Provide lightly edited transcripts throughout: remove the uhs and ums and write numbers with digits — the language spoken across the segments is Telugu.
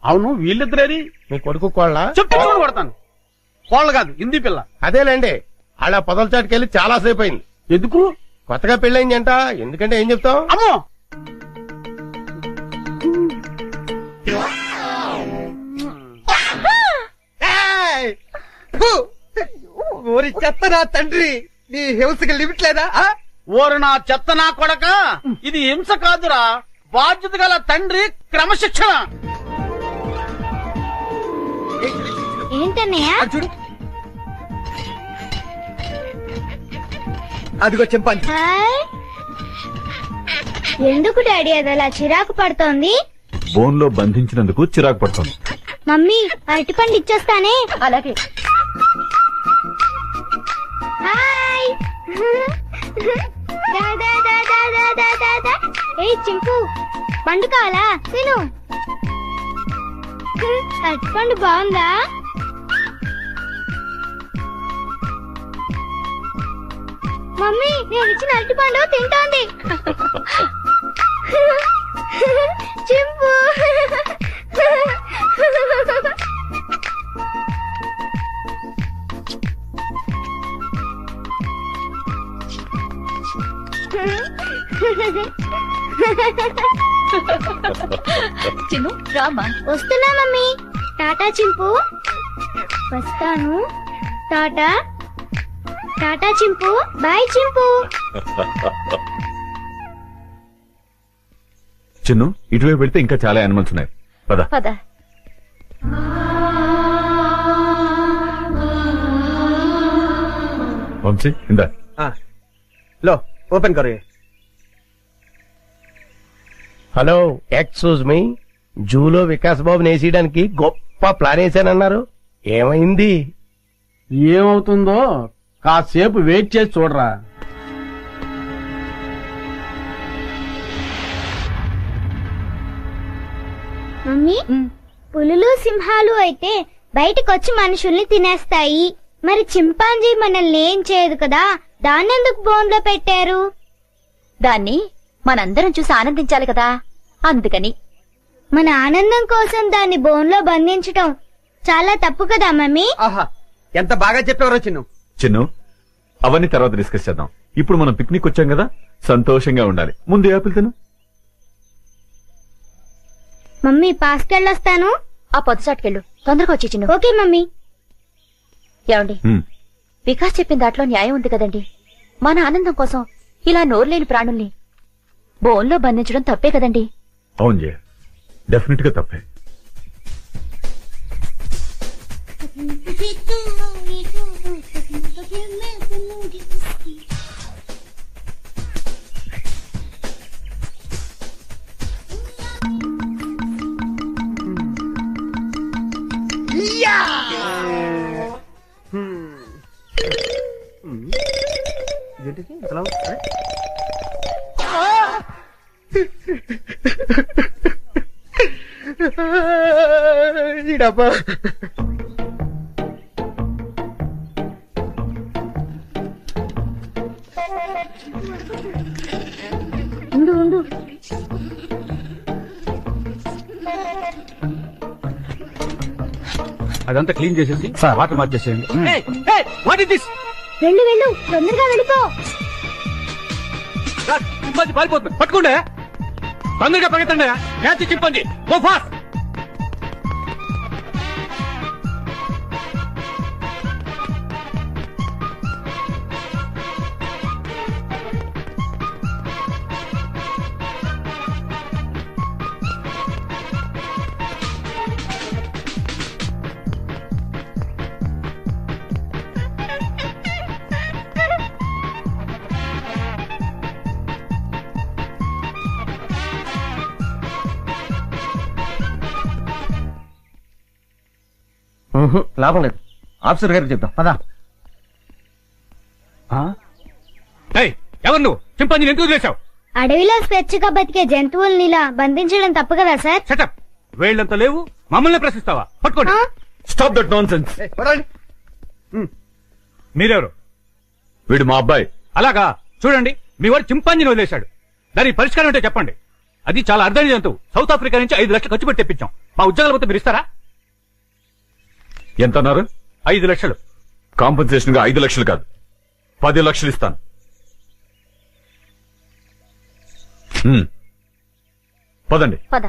అవును, వీళ్ళిద్దరేది? మీ కొడుకు కోళ్ళ? చెప్తాను, కొడతాను. కోళ్ళ కాదు, హిందీ పిల్ల. అదేలేండి, అలా పొదల చాటుకెళ్ళి చాలా సేపు అయింది. ఎందుకు? కొత్తగా పెళ్ళయిందంట. ఎందుకంటే ఏం చెప్తాం? అమ్మో, ఓరి చెత్త నా తండ్రి, నీ హింసకి లిమిట్ లేదా? ఓరు నా చెత్త నా కొడక, ఇది హింస కాదురా, బాధ్యత గల తండ్రి క్రమశిక్షణ. ఏంటన్నయ్య? చూడు, అదిగో చింపాంజీ. ఎందుకు డాడీ అది అలా చిరాకు పడుతోంది? బోన్ లో బంధించినందుకు చిరాకు పడుతుంది. మమ్మీ అరటిపండు ఇచ్చేస్తానే. అలాగే. హాయ్. దా, దా, దా, దా, దా, దా, దా, దా. ఏయ్ చింపు, పండు కావాలా? తిను. అరటిపండు బాగుందా? మమ్మీ నేను ఇచ్చిన అరటిపండు తింటోంది. చింపు. చిన్ను రామా. వస్తున్నా మమ్మీ. టాటా చింపు. వస్తాను. టాటా. టాటా చింపు. బాయ్ చింపు. చిన్ను, ఇటువైపు వెళ్తే ఇంకా చాలా యానిమల్స్ ఉన్నాయి. పద పద. వంశీ, ఇందా. లో ఓపెన్ కరో. Hello, excuse me. జూలో వికాస్ బాబు నేసేయడానికి గొప్ప ప్లాన్ వేసానన్నారు. ఏమైంది? ఏమవుతుందో కాసేపు వెయిట్ చేసి చూడరా. మమ్మీ, పులులు సింహాలు అయితే బయటకొచ్చి మనుషుల్ని తినేస్తాయి. మరి చింపాంజీ మనల్ని ఏం చేయదు కదా, దాన్నెందుకు బోన్లో పెట్టారు? దాన్ని మనందరం చూసి ఆనందించాలి కదా, అందుకని. మన ఆనందం కోసం దాన్ని బోన్లో బంధించటం చాలా తప్పు కదా మమ్మీ? ఆహా, ఎంత బాగా చెప్పేవారో చిన్ను. చిన్ను, అవన్నీ తర్వాత డిస్కస్ చేద్దాం. ఇప్పుడు మనం పిక్నిక్ వచ్చాం కదా, సంతోషంగా ఉండాలి. ముందు యాపిల్ తిను. మమ్మీ పాస్కెళ్ళొస్తాను. ఆ పొద్దుసాటుకెళ్ళు, తొందరగా వచ్చి చిన్ను. Okay mummy. ఏమండి, వికాస్ చెప్పిన దాంట్లో న్యాయం ఉంది కదండి. మన ఆనందం కోసం ఇలా నోరులేని ప్రాణుల్ని బోన్లో బంధించడం తప్పే కదండి. అవును జయ, డెఫినెట్ గా తప్పే. ఈ డబ్బా ఉండు ఉండు. అదంతా క్లీన్ చేసేసి వాటర్ మార్చేసేయండి. What is this? వెళ్ళు వెళ్ళు, తొందరగా వెళ్ళిపో. చింపాంజీ పారిపోతుంది, పట్టుకోండి. తొందరగా పరిగెత్తండి. Catch chimpanzee, go fast. లాభం లేదు, ఆఫీసర్ గారికి చెప్తాం పదా. ఎవరు నువ్వు? చింపాంజీని ఎందుకు చేశావు? అడవిలో స్వేచ్ఛగా బతికే జంతువుల్ని ఇలా బంధించడం తప్పు కదా సార్? సెటప్. వేళ్ళంత లేవు, మమ్మల్ని ప్రశ్నిస్తావా? పట్టుకోండి. Stop that non sense. మీరెవరు? వీడు మా అబ్బాయి. అలాగా, చూడండి మీ వాడు చింపాంజీని వదిలేశాడు. దానికి పరిష్కారం ఏంటో చెప్పండి. అది చాలా అర్థమైన జంతువు. సౌత్ ఆఫ్రికా నుంచి 5 లక్షలు ఖర్చు పెట్టి తెప్పించాం. మా ఉద్యోగాలు పోతే మీరు ఇస్తారా? ఎంత అన్నారు? 5 లక్షలు. కాంపన్సేషన్ గా 5 లక్షలు కాదు, 10 లక్షలు ఇస్తాను. పదండి. పద.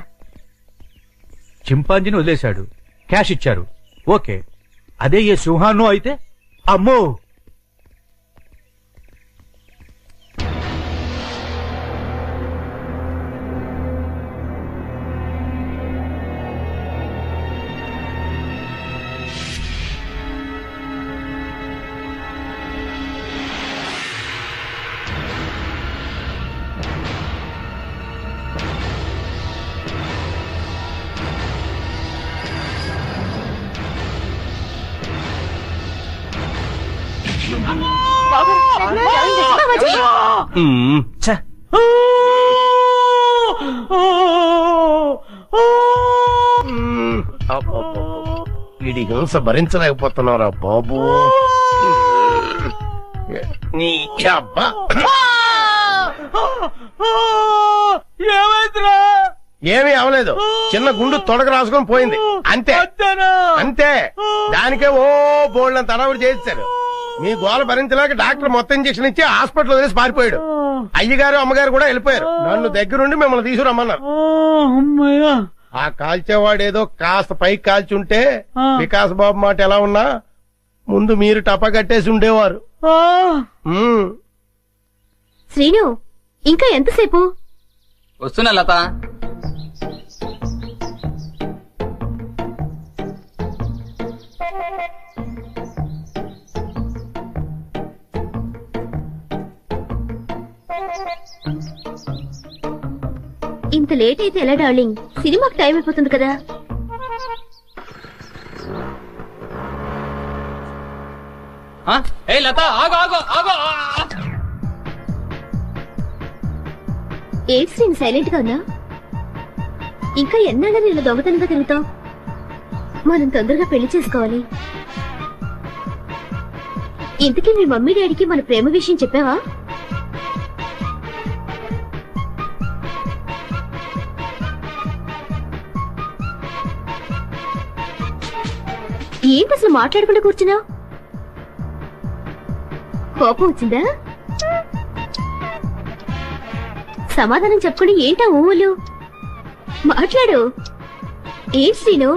చింపాంజీని వదిలేశాడు, క్యాష్ ఇచ్చారు, ఓకే. అదే ఏ సింహాన్నో అయితే అమ్మో. వీడి హింస భరించలేకపోతున్నారా బాబు. నీ అబ్బా ఏమైందిరా? ఏమీ అవలేదు, చిన్న గుండు తొడగ రాసుకొని పోయింది అంతే అంతే. దానికే ఓ బోల్డ్ తడవుడు చేశారు. మీ గోల భరించలేక డాక్టర్ మొత్తం ఇంజక్షన్ ఇచ్చి హాస్పిటల్ వదిలేసి పారిపోయాడు. అయ్యగారు అమ్మగారు కూడా వెళ్ళిపోయారు. నన్ను దగ్గరుండి మిమ్మల్ని తీసుకురమ్మన్నారు. ఆ కాల్చేవాడేదో కాస్త పైకి కాల్చుంటే వికాస్ బాబు మాట ఎలా ఉన్నా ముందు మీరు టపా కట్టేసి ఉండేవారు. శ్రీను, ఇంకా ఎంతసేపు? వస్తున్నా లత. ఇంత లేట్ అయితే ఎలా డార్లింగ్? సినిమాకి టైం అయిపోతుంది కదా. ఏ లత, ఆగు ఆగు ఆగు. ఏంటి శ్రీను సైలెంట్ గా ఉన్నా? ఇంకా ఎన్నాళ్ళని ఇలా దొంగతనంగా తిరుగుతావు? మనం తొందరగా పెళ్లి చేసుకోవాలి. ఇంతకీ మీ మమ్మీ డాడీకి మన ప్రేమ విషయం చెప్పావా? ఏంటి అసలు మాట్లాడకుండా కూర్చున్నా? కోపం వచ్చిందా? సమాధానం చెప్పుకుని ఏంటా ఊళ్ళు? మాట్లాడు. ఏం శ్రీను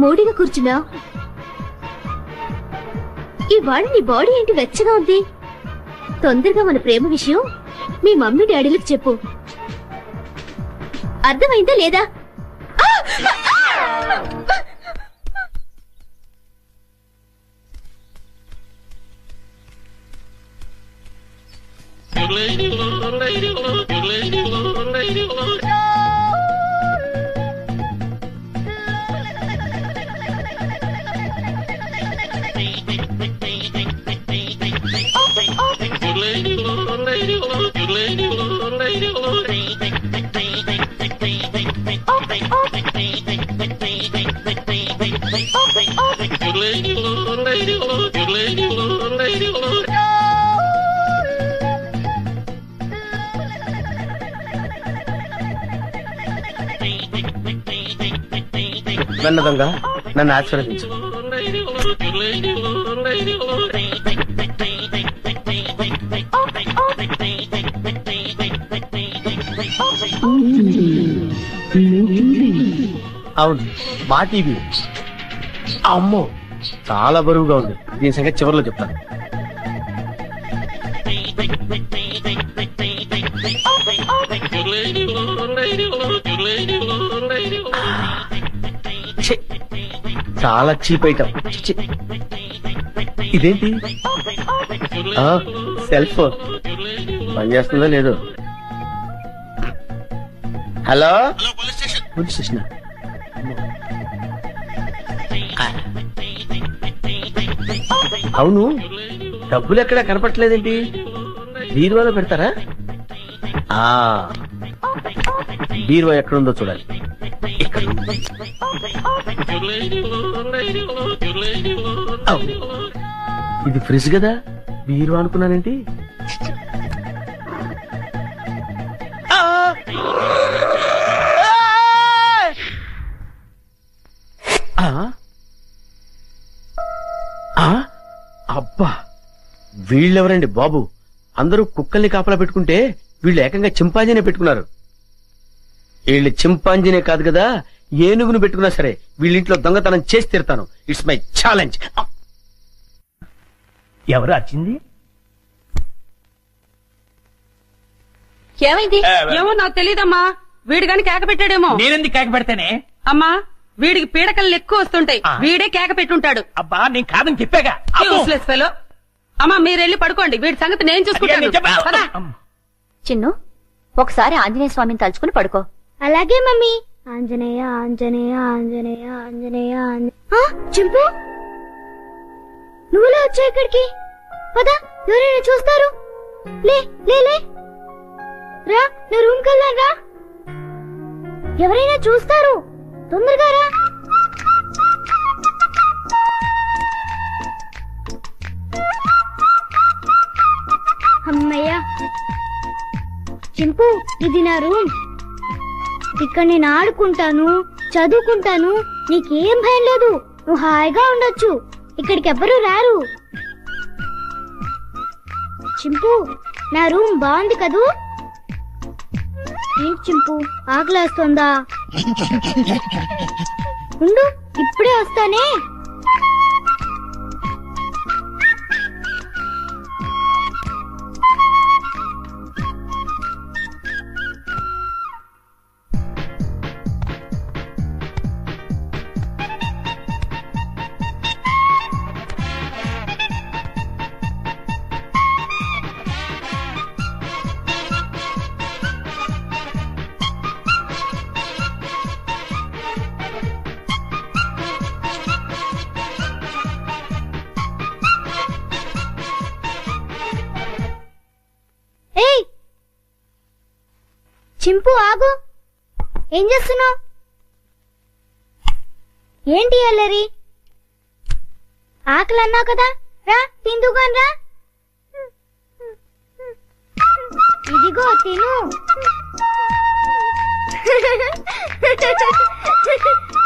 మూడిగా కూర్చున్నా? ఇవాళ నీ బాడీ ఏంటి వెచ్చగా ఉంది? తొందరగా మన ప్రేమ విషయం మీ మమ్మీ డాడీలకు చెప్పు. అర్థమైందా లేదా? వెన్నదంగా నన్ను ఆశీర్వదించు. అవును, మా టీవీ. అమ్మో, చాలా బరువుగా ఉంది. దీని సంగతి చివరిలో చెప్తాను. చాలా చీప్ ఐటమ్. ఇదేంటి? సెల్ ఫోన్ పనిచేస్తుందో లేదో. Hello, police station. అవును, డబ్బులు ఎక్కడా కనపట్లేదేంటి? బీరువాలో పెడతారా? బీరువా ఎక్కడుందో చూడాలి. ఇది ఫ్రిడ్జ్ కదా, బీరు అనుకున్నానేంటి? అబ్బా, వీళ్ళెవరండి బాబు? అందరూ కుక్కల్ని కాపలా పెట్టుకుంటే వీళ్ళు ఏకంగా చింపాంజీనే పెట్టుకున్నారు. వీళ్ళు చింపాంజీనే కాదు కదా, ఏనుగును పెట్టుకున్నా సరే వీళ్ళింట్లో దొంగతనం చేసి తీరుతాను. It's my challenge. ఎవరు వచ్చింది? ఏమైంది? ఏమో నాకు తెలియదమ్మా. వీడు గాని కేక పెట్టాడేమో. నేనెందుకు కేక పెడతానే? అమ్మా, వీడికి పీడకలు ఎక్కువ వస్తుంటాయి. వీడే కేక పెట్టుంటాడు. అబ్బా, నేను కాదని చెప్పాగా. Useless fellow. అమ్మా, మీరెళ్ళి పడుకోండి, వీడి సంగతి నేను చూసుకుంటాను. పద. చిన్ను, ఒకసారి ఆంజనేయ స్వామిని తలుచుకుని పడుకో. అలాగే మమ్మీ. ఆంజనేయ ఆంజనేయ ఆంజనేయ ఆంజనేయ చింపు, నువ్వులా వచ్చా ఇక్కడికి? పద, ఎవరైనా చూస్తారు. లే లే లే రా, నా రూమ్ కెళ్ళాను రా. ఎవరైనా చూస్తారు, తొందరగా రా. అమ్మయ్యా. చింపు, ఇది నా రూమ్. ఇక్కడ నేను ఆడుకుంటాను, చదువుకుంటాను. నీకేం భయం లేదు, నువ్వు హాయిగా ఉండొచ్చు. ఇక్కడికి ఎవ్వరూ రారు. చింపు, నా రూమ్ బాగుంది కదూ? ఏంటి చింపు, ఆకలేస్తుందా? ఉండు, ఇప్పుడే వస్తానే. ఏయ్ చింపు, ఆగు. ఏం చేస్తున్నావు? ఏంటి అల్లరి? ఆకలి అన్నావు కదా, రా తిందుగాని రా. ఇదిగో తిను.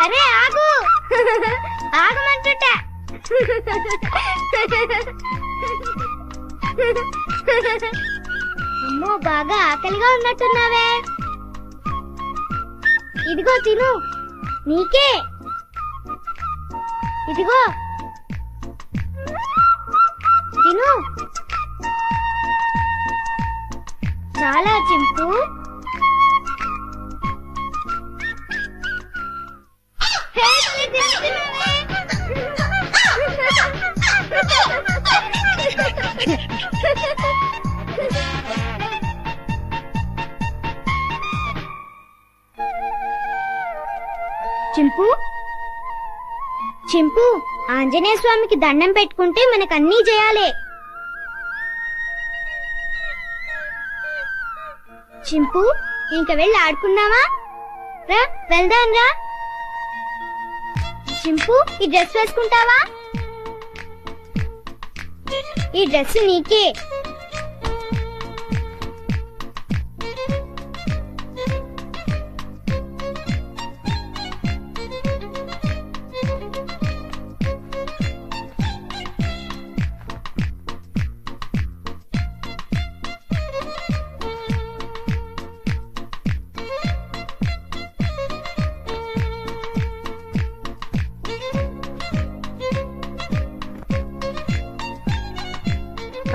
అరే ఆగు, ఆగమంటుంటా. అమ్మో, బాగా ఆకలిగా ఉన్నట్టున్నావే. ఇదిగో తిను, నీకే. ఇదిగో తిను. చాలా చింపు. చింపు, చింపు, ఆంజనేయ స్వామికి దండం పెట్టుకుంటే మనకన్నీ చేయాలి. చింపు, ఇంక వెళ్ళి ఆడుకుందామా? రా వెళ్దాం రా. చింపు, ఈ డ్రెస్ వేసుకుంటావా? ఈ డ్రెస్ నీకే.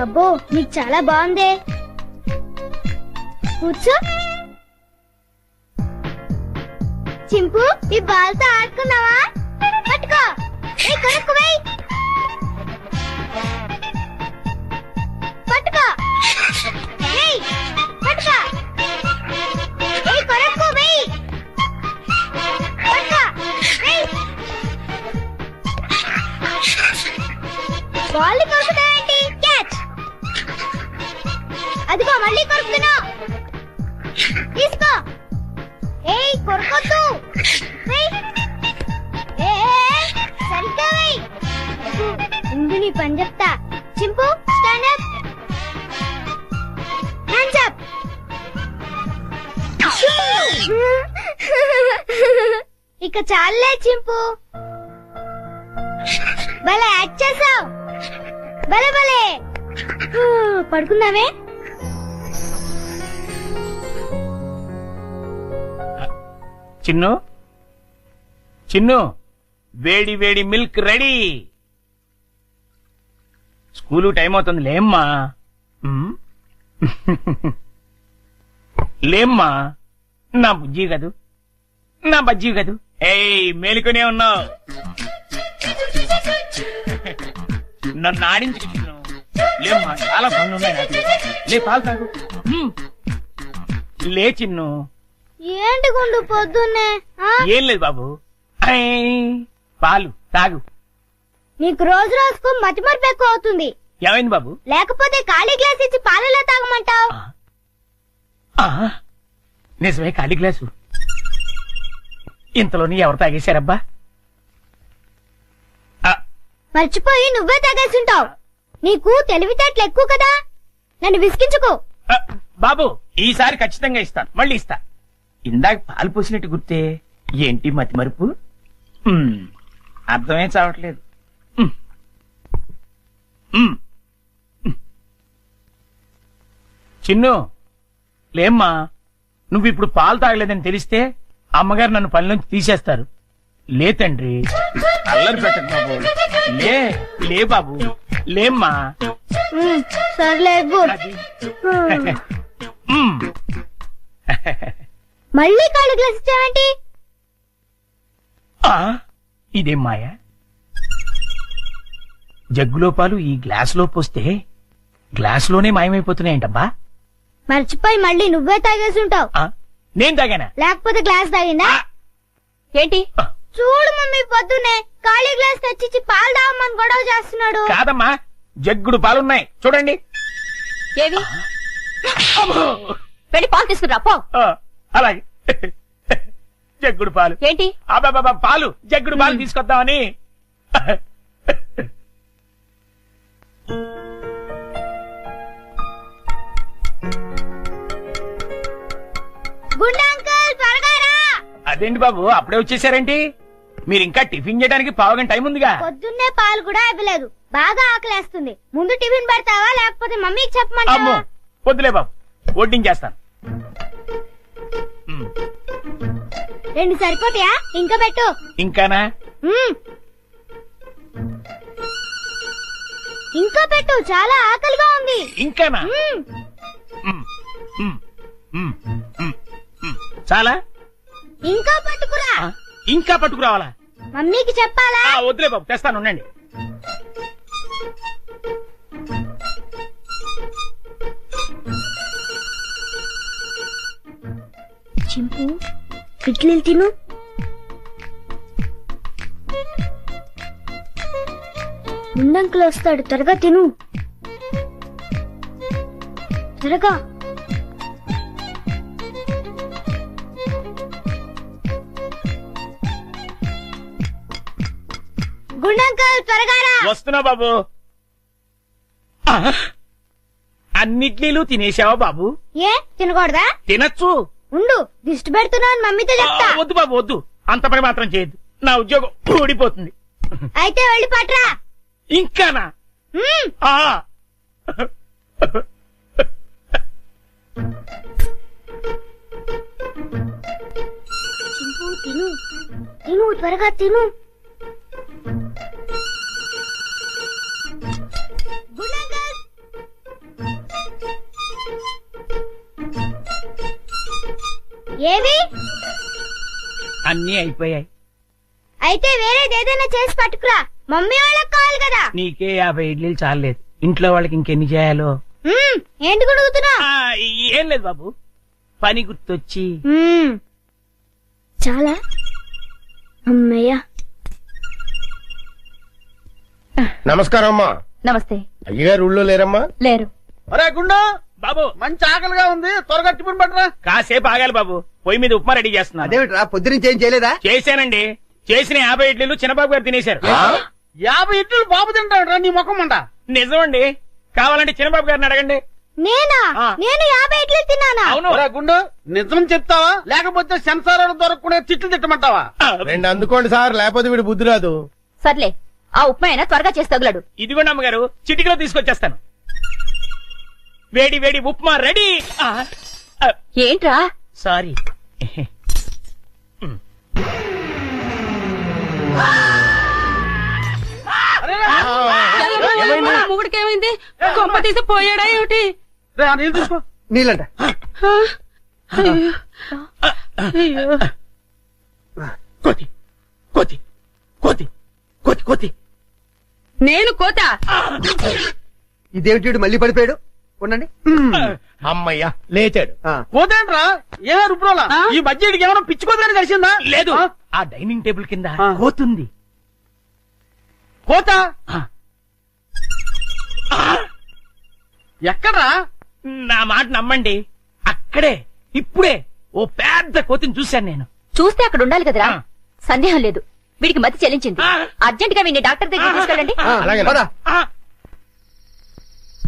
అబ్బో, నీకు చాలా బాగుందే. కూర్చో. చింపు, ఈ బాల్తో ఆడుకున్నావా? పట్టుకో. కొనుక్కు వెయ్యి. పట్టుకో. వెయ్యి. పట్టుకో. కొనుక్కు వెయ్యి. పట్టుకో. వెయ్యి. బాల్ కొరుకుతావేంటి? క్యాచ్. అదిగో మళ్ళీ కొరుకుతున్నావు. తీసుకో. ఏయ్, కొరకొద్దు. నేను చెప్తా. చింపు స్టాండ్ అప్, హ్యాండ్స్ అప్. ఇక చాలే చింపు, భలే యాక్ట్ చేసావు. భలే భలే. పడుకుందామే. చిన్ను చిన్ను, వేడి వేడి మిల్క్ రెడీ. స్కూలు టైం అవుతుంది, లేమ్మా. లేమ్మా, నా బుజ్జి కదూ, నా బజ్జీ కదూ. ఏయ్, మేలుకునే ఉన్నావు. నన్ను ఆడించు చిన్ను. లేమ్మా, చాలా పనులు ఉన్నాయి నాకు. లే, పాలు తాగు. లే చిన్ను. ఏంటి గుండు పొద్దున్నే? ఏం లేదు బాబు, పాలు తాగు. నీకు రోజు రోజుకు మతిమరుపు ఎక్కువ అవుతుంది. ఏమైంది బాబు? లేకపోతే ఖాళీ గ్లాస్ ఇచ్చి పాలలో తాగమంటావు. నిజమే, ఖాళీ గ్లాసు. ఇంతలోని ఎవరు తాగేశారబ్బా? మర్చిపోయి నువ్వే తాగేసుంటావు. నీకు తెలివితేటలు ఎక్కువ కదా, నన్ను విసిగించుకో. బాబు, ఈసారి ఖచ్చితంగా ఇస్తాను, మళ్ళీ ఇస్తా. ఇందాక పాలు పోసినట్టు గుర్తే. ఏంటి మతి మరుపు? అర్థమే చావట్లేదు. చిన్ను, లేమ్మా. నువ్వు ఇప్పుడు పాలు తాగలేదని తెలిస్తే అమ్మగారు నన్ను పని నుంచి తీసేస్తారు. లే తండ్రి, అల్లరి పెట్టకు బాబు. లే లే బాబు, లేమ్మా. సర్లే. అది. మళ్ళీ ఖాళీ గ్లాస్ ఇచ్చావేంటి? ఇదేం మాయా? జగ్గులో పాలు ఈ గ్లాసులో పోస్తే గ్లాసులోనే మాయమైపోతున్నాయంటబ్బా. మర్చిపోయి మళ్ళీ నువ్వే తాగేసుంటావు. నేను తాగానా? లేకపోతే గ్లాస్ తాగిందా? ఏంటి? చూడు మమ్మీ, పొద్దున్నే ఖాళీ గ్లాస్ తెచ్చిచ్చి పాలు తాగమని గొడవ చేస్తున్నాడు. కాదమ్మా, జగ్గుడు పాలున్నాయి చూడండి. ఏవి? వెళ్ళి పాలు తీసుకురా పో. అలాగే. జగ్గుడు పాలు ఏంటి? అబ్బాబా, పాలు, జగ్గుడు పాలు తీసుకొద్దామని. గుండా అంకుల్, త్వరగా రా. అదేంటి బాబు, అప్పుడే వచ్చేసారేంటి? మీరు ఇంకా టిఫిన్ చేయడానికి పావుగంట టైం ఉందిగా. పొద్దున్నే పాలు కూడా ఇవ్వలేదు. బాగా ఆకలేస్తుంది. ముందు టిఫిన్ పెడతావా లేకపోతే మమ్మీకి అమ్మో, చెప్పమంటావా? వద్దులే బాబు, వడ్డించేస్తాను. 2 సరిపోతాయా? ఇంకా పెట్టు. ఇంకానా? ఇంకా పెట్టు, చాలా ఆకలిగా ఉంది. ఇంకానా? చాలా? ఇంకా పట్టుకురా. ఇంకా పట్టుకురావాలా? మమ్మీకి చెప్పాలా? వద్దులే బాబు, తెస్తాను, ఉండండి. చింపు, ఇడ్లీలు తిను. ముందంకులు వస్తాడు, త్వరగా తిను. త్వరగా. గుండంకుల్, త్వరగా రా. వస్తున్నా బాబు. అన్నిట్లీలు తినేసావా బాబు? ఏ తినకూడదా? తినచ్చు. ఉండు, దిష్టి పెడుతున్నాను, మమ్మీతో చెప్తా. వద్దు బాబు, వద్దు. అంత పని మాత్రం చేయొద్దు, నా ఉద్యోగం ఊడిపోతుంది. అయితే వెళ్ళి పట్రా. ఇంకానా? చింపు, తిను తిను, త్వరగా తిను. ఏవి? అన్నీ అయిపోయాయి. అయితే వేరేదేదైనా చేసి పట్టుకురా, మమ్మీ వాళ్ళకి కావాలి కదా. నీకే 50 ఇడ్లీలు చాలలేదు, ఇంట్లో వాళ్ళకి ఇంకెన్ని చేయాలో. ఏంటి గుడుగుతున్నా? ఏం లేదు బాబు, పని గుర్తొచ్చి. చాలా. అమ్మయ్య. నమస్కారం అమ్మా. నమస్తే. అయ్యగారు ఊళ్ళో లేరమ్మా? లేరు. అరే గుండు బాబు, మంచి ఆకలిగా ఉంది, త్వరగా టిఫిన్ పట్టరా. కాసేపు ఆగాలి బాబు, పొయ్యి మీద ఉప్మా రెడీ చేస్తున్నా. అదేమిట్రా, పొద్దునుంచి ఏం చేయలేదా? చేశానండి, చేసిన 50 ఇడ్లీలు చిన్నబాబు గారు తినేశారు. 50 ఇడ్లీలు బాబు తింటాడు నీ ముఖం అంట. నిజమండి, కావాలంటే చిన్నబాబు గారిని అడగండి. నేనా? ఆ. నేను 50 ఇడ్లీలు తిన్నానా? అవును. గుండు నిజం చెప్తావా లేకపోతే సెన్సార్ దొరకకుండా తిట్లు తిట్టమంటావా? రెండు అందుకోండి సార్, లేకపోతే వీడు బుద్ధి రాదు. సర్లే, ఆ ఉప్మా అయినా త్వరగా చేసి తగులాడు. ఇదిగోండి అమ్మగారు, చిటికలో తీసుకొచ్చేస్తాను. వేడి వేడి ఉప్మా రెడీ. ఏంట్రా? సారీ. మొగుడికి ఏమైంది? గొప్ప తీసి పోయాడా ఏమిటి? నీళ్ళు తీసుకో. నీళ్ళంట కోతి కోతి కోతి కోతి కోతి. నేను కోత. ఇదేమిటి మళ్ళీ పడిపోయాడు. ఉండండి. అమ్మయ్యా లేచాడు. పోతేంట్రా ఏమే రుబ్రోలా? ఆ? ఈ బడ్జెట్కి ఏమైనా పిచ్చుకోదని తెలిసిందా? లేదు, ఆ? ఆ డైనింగ్ టేబుల్ కింద ఆ. కోతుంది. కోత ఆ. ఎక్కడ్రా? నా మాట నమ్మండి, అక్కడే ఇప్పుడే ఓ పెద్ద కోతిని చూశాను నేను. చూస్తే అక్కడ ఉండాలి కదరా. ఆ. సందేహం లేదు, వీడికి మతి చెల్లించింది. ఆ. అర్జెంట్ గా వీడిని డాక్టర్ దగ్గర తీసుకెళ్ళండి. అలాగే పద. ఆ,